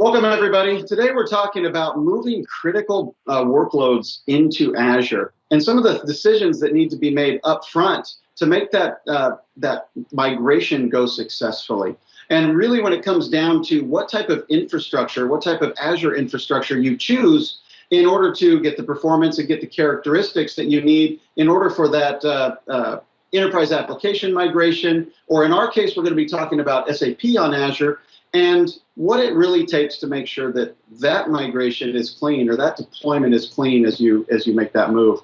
Welcome, everybody. Today we're talking about moving critical workloads into Azure and some of the decisions that need to be made up front to make that migration go successfully. And really, when it comes down to what type of infrastructure, what type of Azure infrastructure you choose in order to get the performance and get the characteristics that you need in order for that enterprise application migration, or in our case, we're going to be talking about SAP on Azure, and what it really takes to make sure that that migration is clean or that deployment is clean as you make that move.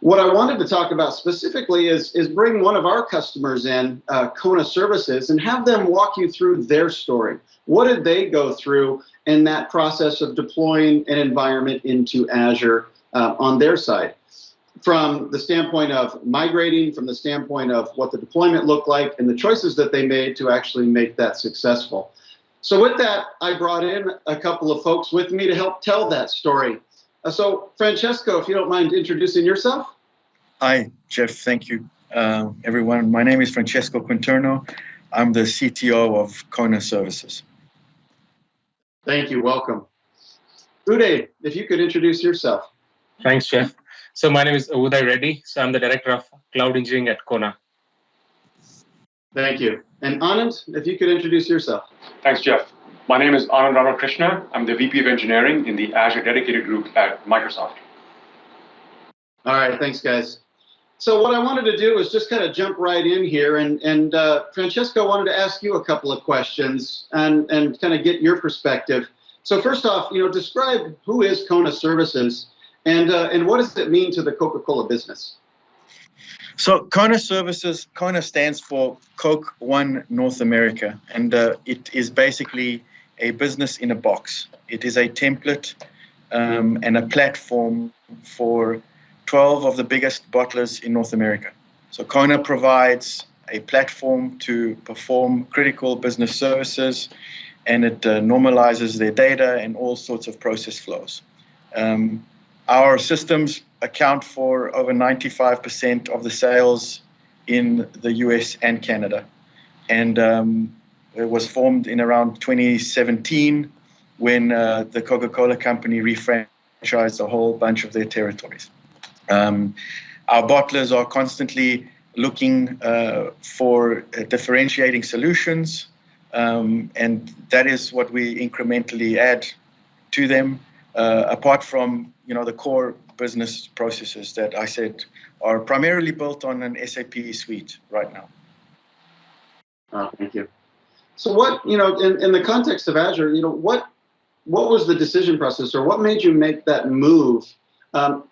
What I wanted to talk about specifically is bring one of our customers in, Kona Services, and have them walk you through their story. What did they go through in that process of deploying an environment into Azure on their side? From the standpoint of migrating, from the standpoint of what the deployment looked like, and the choices that they made to actually make that successful. So with that, I brought in a couple of folks with me to help tell that story. So Francesco, if you don't mind introducing yourself. Hi, Jeff. Thank you, everyone. My name is Francesco Quinterno. I'm the CTO of Kona Services. Thank you. Welcome. Uday, if you could introduce yourself. Thanks, Jeff. So my name is Uday Reddy. So I'm the Director of Cloud Engineering at Kona. Thank you. And Anand, if you could introduce yourself. Thanks, Jeff. My name is Anand Ramakrishna. I'm the VP of Engineering in the Azure Dedicated Group at Microsoft. All right, thanks, guys. So what I wanted to do is just kind of jump right in here, and Francesco, wanted to ask you a couple of questions and kind of get your perspective. So first off, describe who is Kona Services, and what does it mean to the Coca-Cola business? So Kona Services, Kona stands for Coke One North America, and it is basically a business in a box. It is a template and a platform for 12 of the biggest bottlers in North America. So Kona provides a platform to perform critical business services, and it normalizes their data and all sorts of process flows. Our systems account for over 95% of the sales in the US and Canada. And it was formed in around 2017 when the Coca-Cola company refranchised a whole bunch of their territories. Our bottlers are constantly looking for differentiating solutions, and that is what we incrementally add to them, apart from the core business processes that I said are primarily built on an SAP suite right now. Oh, thank you. So what, in the context of Azure, what was the decision process, or what made you make that move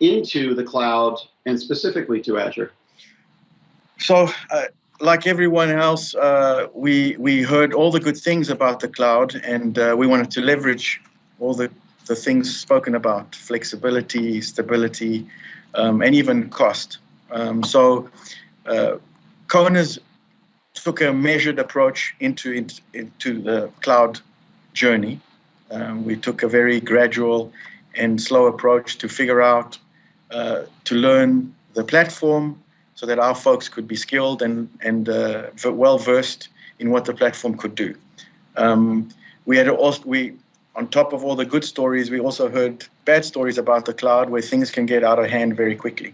into the cloud and specifically to Azure? So like everyone else, we heard all the good things about the cloud, and we wanted to leverage all the things spoken about: flexibility, stability, and even cost. So Kona's took a measured approach into the cloud journey. We took a very gradual and slow approach to figure out, to learn the platform so that our folks could be skilled and well-versed in what the platform could do. On top of all the good stories, we also heard bad stories about the cloud where things can get out of hand very quickly.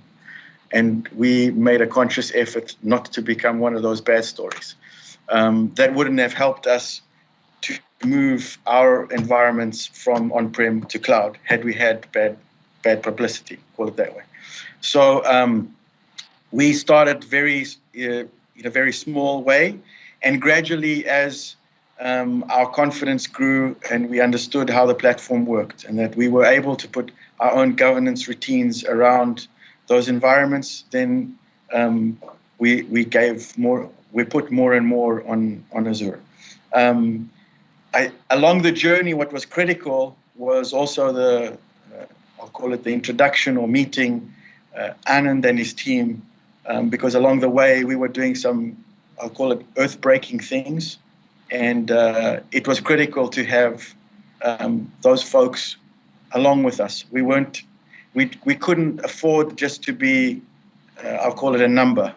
And we made a conscious effort not to become one of those bad stories. That wouldn't have helped us to move our environments from on-prem to cloud had we had bad publicity, call it that way. So we started in a very small way, and gradually as our confidence grew and we understood how the platform worked and that we were able to put our own governance routines around those environments, then we put more and more on Azure. Along the journey, what was critical was also I'll call it the introduction or meeting Anand and his team, because along the way we were doing some, I'll call it earth-breaking things, and it was critical to have those folks along with us. We couldn't afford just to be, I'll call it a number,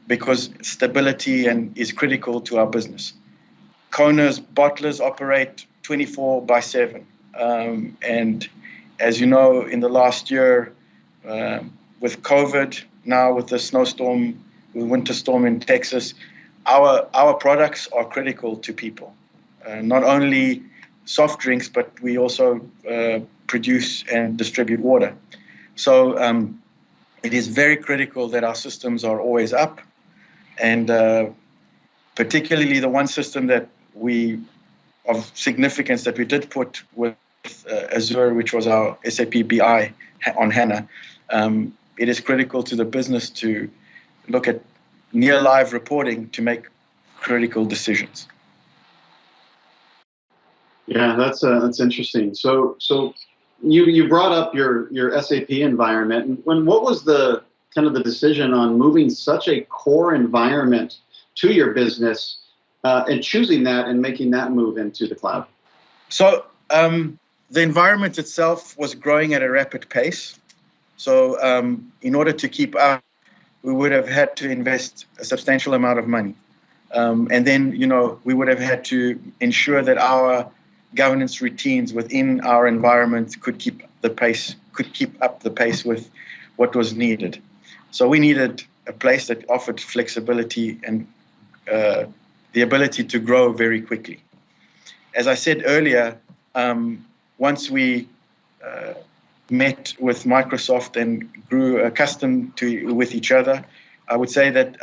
because stability is critical to our business. Kona's bottlers operate 24/7. And as you know, in the last year, with COVID, now with the snowstorm, with winter storm in Texas, our products are critical to people. Not only soft drinks, but we also produce and distribute water. So it is very critical that our systems are always up, and particularly the one system that of significance that we did put with Azure, which was our SAP BI on HANA. It is critical to the business to look at near live reporting to make critical decisions. Yeah, that's interesting. So you brought up your SAP environment, and what was the kind of the decision on moving such a core environment to your business and choosing that and making that move into the cloud? So the environment itself was growing at a rapid pace. So in order to keep up, we would have had to invest a substantial amount of money. And then, we would have had to ensure that our governance routines within our environment could keep up the pace with what was needed. So we needed a place that offered flexibility and the ability to grow very quickly. As I said earlier, once we met with Microsoft and grew accustomed with each other, I would say that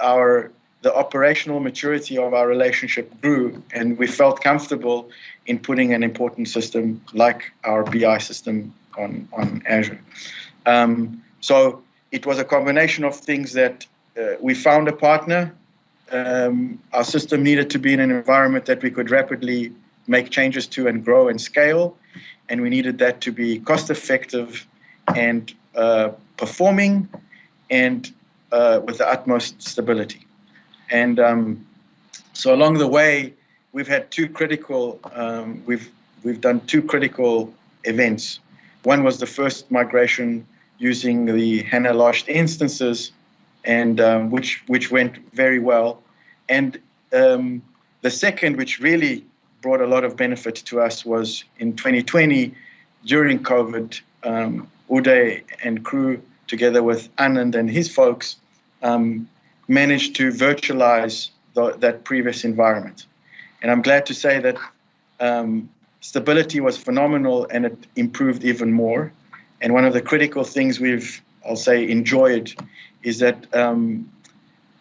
the operational maturity of our relationship grew, and we felt comfortable in putting an important system like our BI system on Azure. So it was a combination of things that we found a partner. Our system needed to be in an environment that we could rapidly make changes to and grow and scale, and we needed that to be cost effective and performing and with the utmost stability. And so along the way, we've had we've done two critical events. One was the first migration using the HANA large instances, and which went very well. And the second, which really brought a lot of benefit to us, was in 2020 during COVID. Uday and crew, together with Anand and his folks, managed to virtualize that previous environment. And I'm glad to say that stability was phenomenal, and it improved even more. And one of the critical things I'll say, enjoyed is that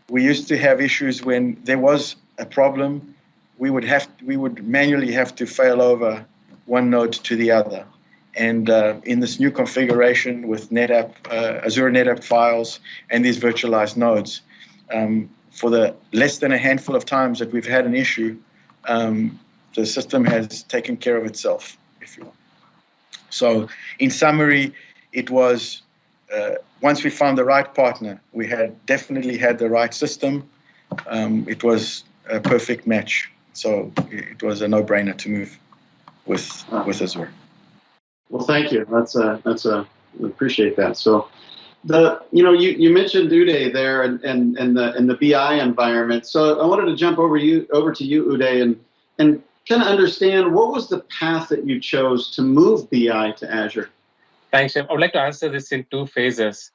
we used to have issues when there was a problem. We would manually have to fail over one node to the other. And in this new configuration with NetApp, Azure NetApp files and these virtualized nodes, for the less than a handful of times that we've had an issue, the system has taken care of itself, if you will. So in summary, it was, once we found the right partner, we definitely had the right system. It was a perfect match. So it was a no-brainer to move with Azure. Well, thank you. I appreciate that. So you mentioned Uday there and the BI environment. So I wanted to jump over to you, Uday, and kind of understand what was the path that you chose to move BI to Azure. Thanks, Jeff. I would like to answer this in two phases.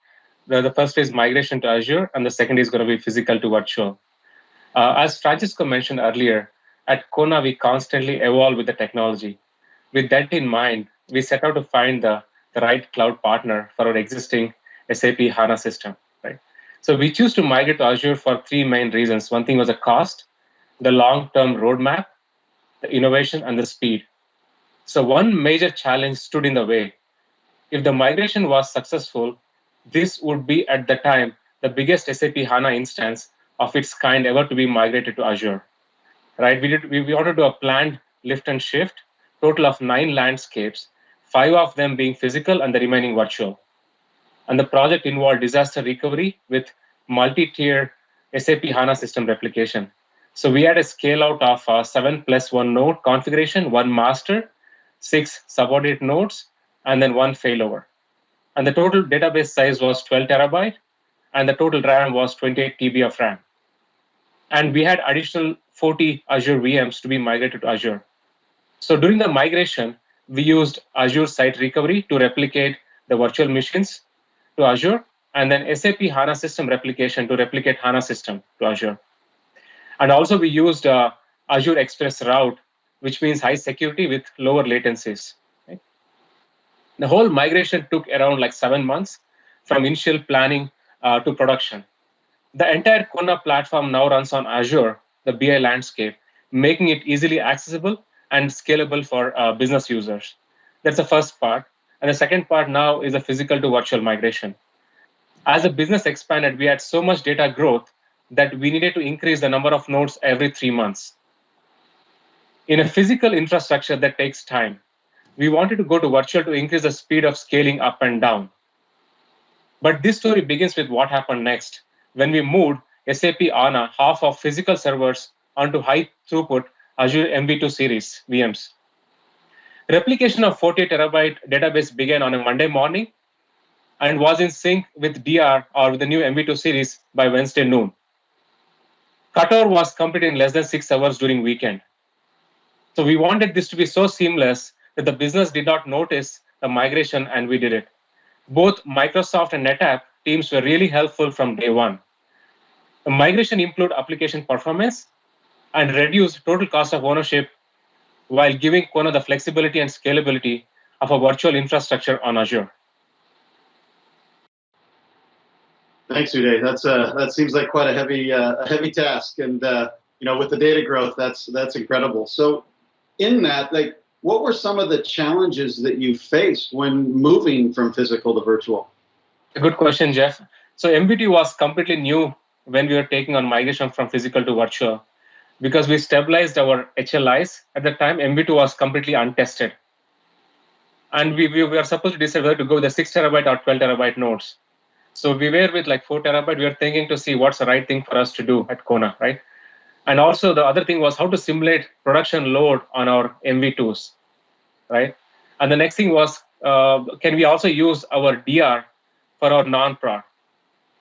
The first phase, migration to Azure, and the second is going to be physical to virtual. As Francisco mentioned earlier, at Kona, we constantly evolve with the technology. With that in mind, we set out to find the right cloud partner for our existing SAP HANA system. Right? So we choose to migrate to Azure for three main reasons. One thing was the cost, the long-term roadmap, the innovation, and the speed. So one major challenge stood in the way. If the migration was successful, this would be, at the time, the biggest SAP HANA instance of its kind ever to be migrated to Azure. Right? We wanted to do a planned lift and shift, total of 9 landscapes, 5 of them being physical and the remaining virtual. And the project involved disaster recovery with multi-tier SAP HANA system replication. So we had a scale out of 7+1 node configuration, 1 master, 6 subordinate nodes, and then 1 failover. And the total database size was 12 terabyte, and the total RAM was 28 TB of RAM. And we had additional 40 Azure VMs to be migrated to Azure. So during the migration, we used Azure Site Recovery to replicate the virtual machines to Azure, and then SAP HANA System Replication to replicate HANA System to Azure. And also we used Azure Express Route, which means high security with lower latencies. Right? The whole migration took around like 7 months from initial planning to production. The entire Kona platform now runs on Azure, the BI landscape, making it easily accessible and scalable for business users. That's the first part. And the second part now is the physical to virtual migration. As the business expanded, we had so much data growth that we needed to increase the number of nodes every 3 months. In a physical infrastructure, that takes time. We wanted to go to virtual to increase the speed of scaling up and down. But this story begins with what happened next when we moved SAP HANA half of physical servers onto high throughput Azure MV2 series VMs. Replication of 48 terabyte database began on a Monday morning and was in sync with DR or with the new MV2 series by Wednesday noon. Cutover was completed in less than 6 hours during weekend. So we wanted this to be so seamless that the business did not notice the migration, and we did it. Both Microsoft and NetApp teams were really helpful from day one. The migration improved application performance and reduced total cost of ownership while giving Kona the flexibility and scalability of a virtual infrastructure on Azure. Thanks, Uday. That seems like quite a heavy task, and with the data growth, that's incredible. So, in that, like, what were some of the challenges that you faced when moving from physical to virtual? A good question, Jeff. So MV2 was completely new when we were taking on migration from physical to virtual, because we stabilized our HLIs at the time. MV2 was completely untested, and we were supposed to decide whether to go with the 6 terabyte or 12 terabyte nodes. So we were with like 4 terabyte. We were thinking to see what's the right thing for us to do at Kona, right? And also the other thing was how to simulate production load on our MV2s, right? And the next thing was, can we also use our DR for our non-prod?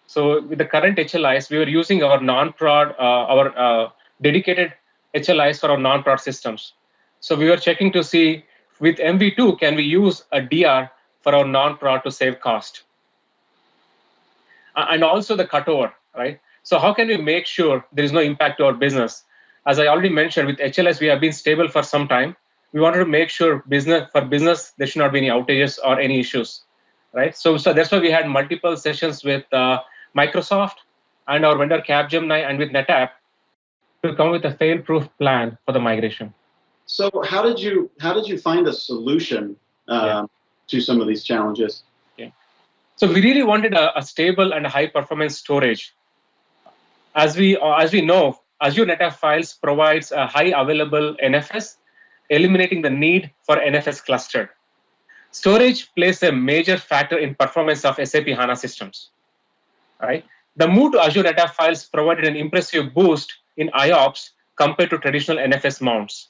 So with the current HLIs, we were using our non-prod, our dedicated HLIs for our non-prod systems. So we were checking to see with MV2, can we use a DR for our non-prod to save cost? And also the cutover, right? So how can we make sure there is no impact to our business? As I already mentioned, with HLS, we have been stable for some time. We wanted to make sure for business, there should not be any outages or any issues, right? So that's why we had multiple sessions with Microsoft and our vendor Capgemini and with NetApp to come with a fail-proof plan for the migration. So how did you find a solution to some of these challenges? Yeah. So we really wanted a stable and high-performance storage. As we know, Azure NetApp Files provides a high available NFS, eliminating the need for NFS clustered. Storage plays a major factor in performance of SAP HANA systems. Right? The move to Azure NetApp Files provided an impressive boost in IOPS compared to traditional NFS mounts.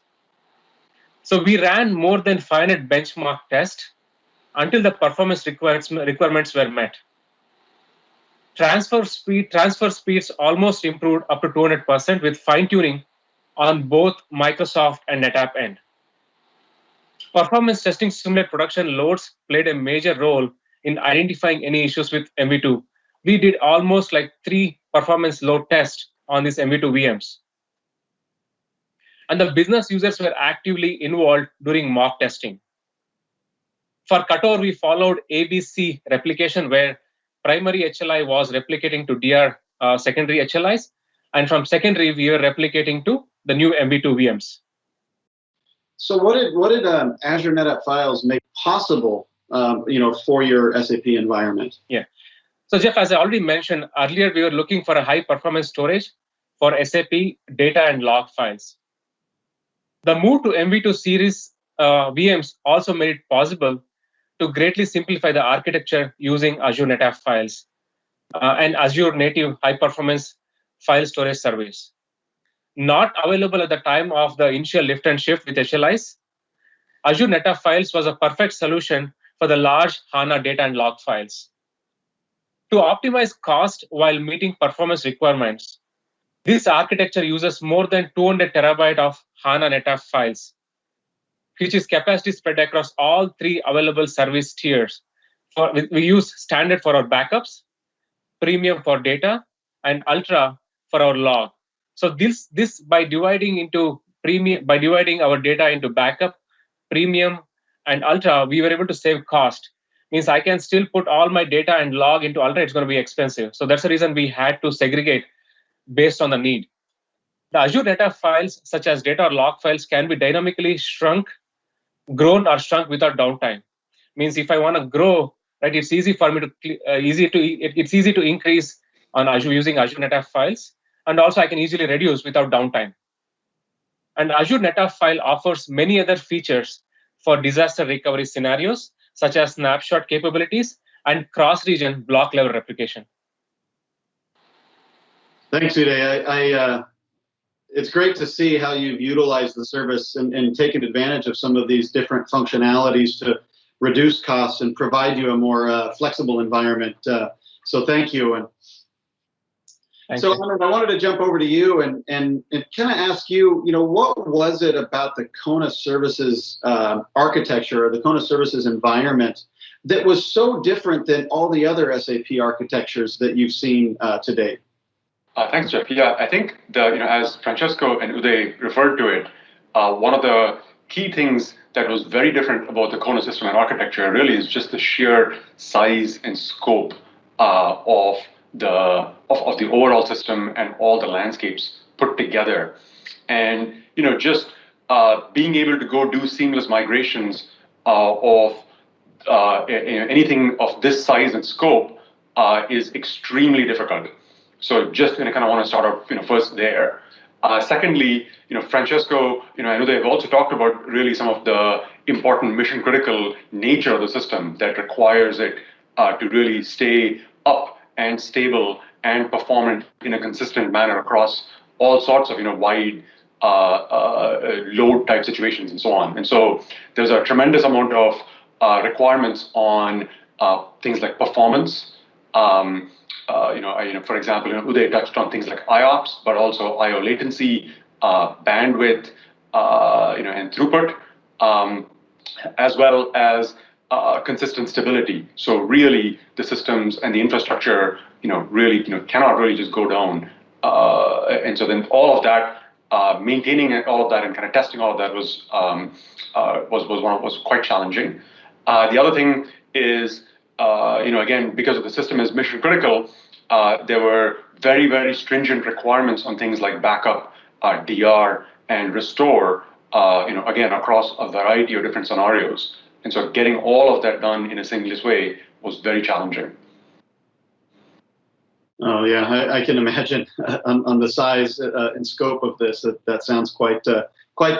So we ran more than 500 benchmark tests until the performance requirements were met. Transfer speeds almost improved up to 200% with fine-tuning on both Microsoft and NetApp end. Performance testing simulate production loads played a major role in identifying any issues with MV2. We did almost like 3 performance load tests on these MV2 VMs. And the business users were actively involved during mock testing. For cutover, we followed ABC replication, where primary HLI was replicating to DR secondary HLIs, and from secondary, we were replicating to the new MV2 VMs. So what did Azure NetApp Files make possible, for your SAP environment? Yeah. So Jeff, as I already mentioned earlier, we were looking for a high performance storage for SAP data and log files. The move to MV2 series VMs also made it possible to greatly simplify the architecture using Azure NetApp Files and Azure native high performance file storage service. Not available at the time of the initial lift and shift with HLIs, Azure NetApp Files was a perfect solution for the large HANA data and log files. To optimize cost while meeting performance requirements, this architecture uses more than 200 terabyte of HANA NetApp files. which is capacity spread across all three available service tiers. We use standard for our backups, premium for data, and ultra for our log. So this by dividing our data into backup, premium, and ultra, we were able to save cost. Means I can still put all my data and log into ultra. It's going to be expensive. So that's the reason we had to segregate based on the need. The Azure data files, such as data or log files, can be dynamically grown or shrunk without downtime. Means if I want to grow, right, it's easy for me to it's easy to increase on Azure using Azure NetApp files, and also I can easily reduce without downtime. And Azure NetApp file offers many other features for disaster recovery scenarios, such as snapshot capabilities and cross-region block-level replication. Thanks, Uday. It's great to see how you've utilized the service and taken advantage of some of these different functionalities to reduce costs and provide you a more flexible environment. So thank you. And so Anand, I wanted to jump over to you and kind of ask you, what was it about the Kona Services architecture or the Kona Services environment that was so different than all the other SAP architectures that you've seen to date? Thanks, Jeff. Yeah, I think as Francesco and Uday referred to it, one of the key things that was very different about the Kona system and architecture really is just the sheer size and scope of the overall system and all the landscapes put together. And just being able to go do seamless migrations of anything of this size and scope is extremely difficult. So just kind of want to start off first there. Secondly, Francesco, I know they've also talked about really some of the important mission critical nature of the system that requires it to really stay up and stable and performant in a consistent manner across all sorts of wide load type situations and so on. And so there's a tremendous amount of requirements on things like performance. For example, Uday touched on things like IOPS, but also IO latency, bandwidth, and throughput, as well as consistent stability. So really, the systems and the infrastructure, really, cannot really just go down. And so then all of that, maintaining all of that and kind of testing all of that was quite challenging. The other thing is, again, because the system is mission critical, there were very, very stringent requirements on things like backup, DR, and restore, again, across a variety of different scenarios. And so getting all of that done in a seamless way was very challenging. Oh, yeah, I can imagine on the size and scope of this, that sounds quite the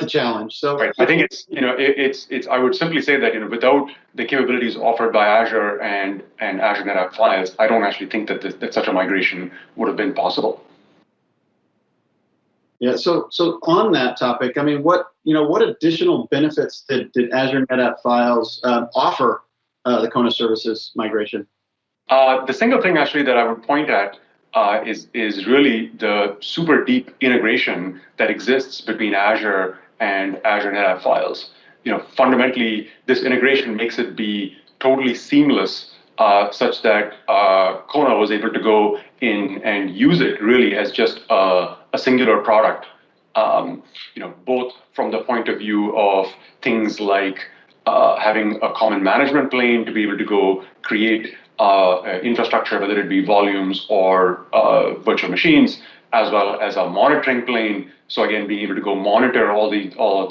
challenge. So right. I think it's I would simply say that without the capabilities offered by Azure and Azure NetApp Files, I don't actually think that such a migration would have been possible. Yeah. So on that topic, I mean, what additional benefits did Azure NetApp Files offer the Kona Services migration? The single thing actually that I would point at is really the super deep integration that exists between Azure and Azure NetApp Files. Fundamentally, this integration makes it be totally seamless, such that Kona was able to go in and use it really as just a singular product. Both from the point of view of things like having a common management plane to be able to go create infrastructure, whether it be volumes or virtual machines, as well as a monitoring plane. So again, being able to go monitor all of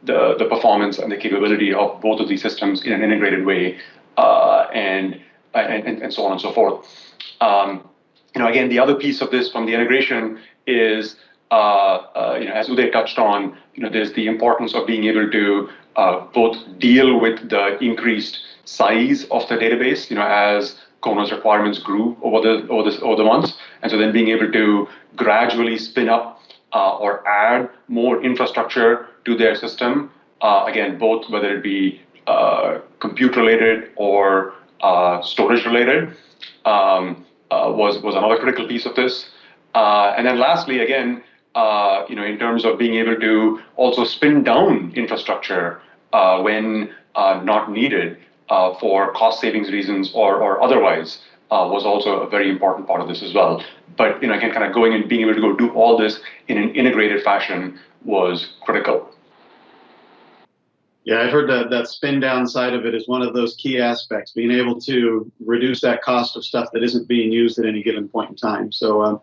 the performance and the capability of both of these systems in an integrated way, and so on and so forth. Again, the other piece of this from the integration is, as Uday touched on, there's the importance of being able to both deal with the increased size of the database, as Kona's requirements grew over the months, and so then being able to gradually spin up or add more infrastructure to their system, again, both whether it be compute related or storage related, was another critical piece of this. And then lastly, again, in terms of being able to also spin down infrastructure when not needed for cost savings reasons or otherwise was also a very important part of this as well. But again, kind of going and being able to go do all this in an integrated fashion was critical. Yeah, I've heard that spin down side of it is one of those key aspects, being able to reduce that cost of stuff that isn't being used at any given point in time. So, on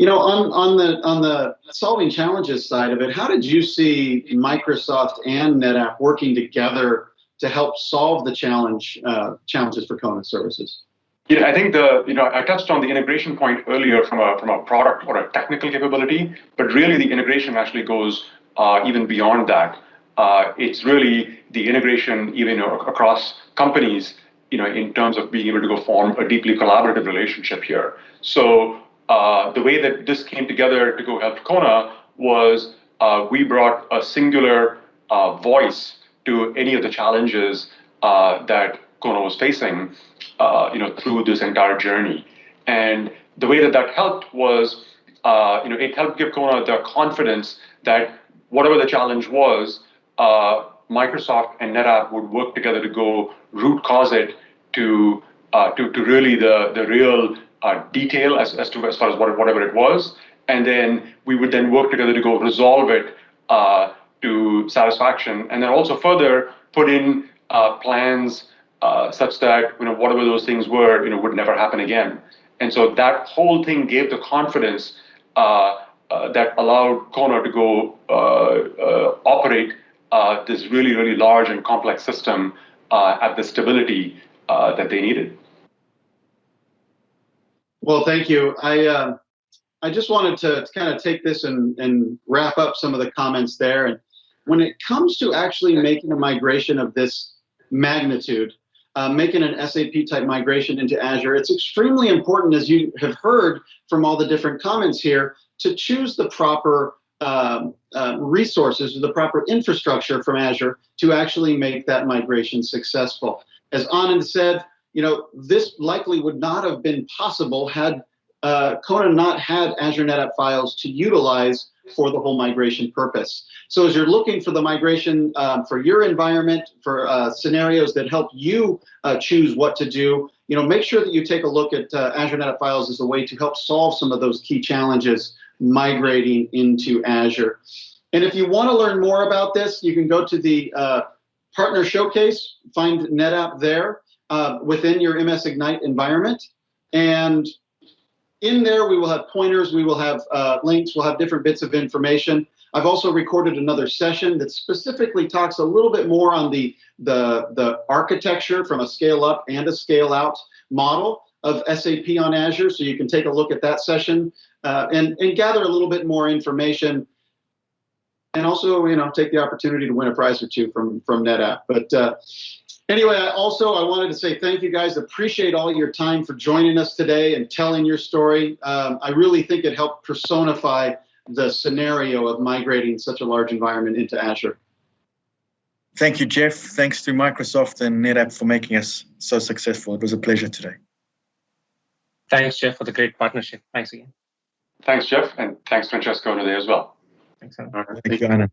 the solving challenges side of it, how did you see Microsoft and NetApp working together to help solve the challenges for Kona services? I think I touched on the integration point earlier from a product or a technical capability, but really the integration actually goes even beyond that. It's really the integration even across companies, in terms of being able to go form a deeply collaborative relationship here. So the way that this came together to go help Kona was we brought a singular voice to any of the challenges that Kona was facing, through this entire journey. And the way that helped was, it helped give Kona the confidence that whatever the challenge was, Microsoft and NetApp would work together to go root cause it to really the real detail as far as whatever it was, and then we would then work together to go resolve it to satisfaction, and then also further put in plans such that whatever those things were would never happen again. And so that whole thing gave the confidence that allowed Kona to go operate this really, really large and complex system at the stability that they needed. Well, thank you. I just wanted to kind of take this and wrap up some of the comments there. And when it comes to actually making a migration of this magnitude, making an SAP type migration into Azure, it's extremely important, as you have heard from all the different comments here, to choose the proper resources, the proper infrastructure from Azure to actually make that migration successful. As Anand said, this likely would not have been possible had Kona not had Azure NetApp Files to utilize for the whole migration purpose. So as you're looking for the migration for your environment, for scenarios that help you choose what to do, make sure that you take a look at Azure NetApp Files as a way to help solve some of those key challenges migrating into Azure. And if you want to learn more about this, you can go to the Partner Showcase, find NetApp there within your MS Ignite environment. And in there, we will have pointers, we will have links, we'll have different bits of information. I've also recorded another session that specifically talks a little bit more on the architecture from a scale up and a scale out model of SAP on Azure. So you can take a look at that session and gather a little bit more information. And also, take the opportunity to win a prize or two from NetApp. But anyway, I wanted to say thank you guys. Appreciate all your time for joining us today and telling your story. I really think it helped personify the scenario of migrating such a large environment into Azure. Thank you, Jeff. Thanks to Microsoft and NetApp for making us so successful. It was a pleasure today. Thanks, Jeff, for the great partnership. Thanks again. Thanks, Jeff, and thanks, Francesco, today as well. Thanks, Anand. Thank you, Anand.